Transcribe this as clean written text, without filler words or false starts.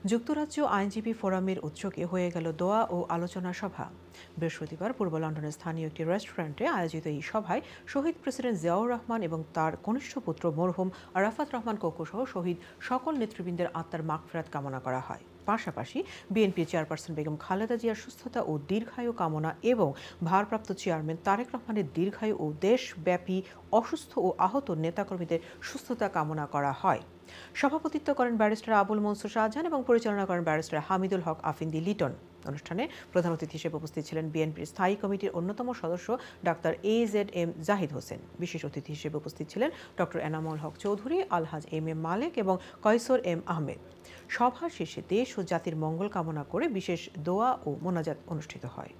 যুক্তরাজ্য আইনজীবী ফোরামের উদ্যোগে হয়ে গেল দোয়া ও আলোচনা সভা। বৃহস্পতিবার পূর্ব লন্ডনের স্থানীয় একটি রেস্টুরেন্টে আয়োজিত এই সভায় শহীদ প্রেসিডেন্ট জিয়াউর রহমান এবং তার কনিষ্ঠ পুত্র মরহুম আরাফাত রহমান কোকো সহ শহীদ সকল নেতৃবৃন্দের আত্মার মাগফিরাত কামনা করা হয়। পাশাপাশি বিএনপি চেয়ারপারসন বেগম খালেদা জিয়ার সুস্থতা ও দীর্ঘায়ু কামনা এবং ভারপ্রাপ্ত চেয়ারম্যান তারেক রহমানের দীর্ঘায়ু ও দেশব্যাপী অসুস্থ ও আহত নেতাকর্মীদের সুস্থতা কামনা করা হয়। সভাপতিত্ব করেন ব্যারিস্টার আবুল মনসুর শাহজাহান এবং পরিচালনা করেন ব্যারিস্টার হামিদুল হক আফিন্দি লিটন। অনুষ্ঠানে প্রধান অতিথি হিসেবে উপস্থিত ছিলেন বিএনপির স্থায়ী কমিটির অন্যতম সদস্য ডাক্তার AZM জাহিদ হোসেন। বিশেষ অতিথি হিসেবে উপস্থিত ছিলেন ডক্টর এনামুল হক চৌধুরী, আলহাজ MM মালেক এবং কয়সর M আহমেদ। সভা শেষে দেশ ও জাতির মঙ্গল কামনা করে বিশেষ দোয়া ও মোনাজাত অনুষ্ঠিত হয়।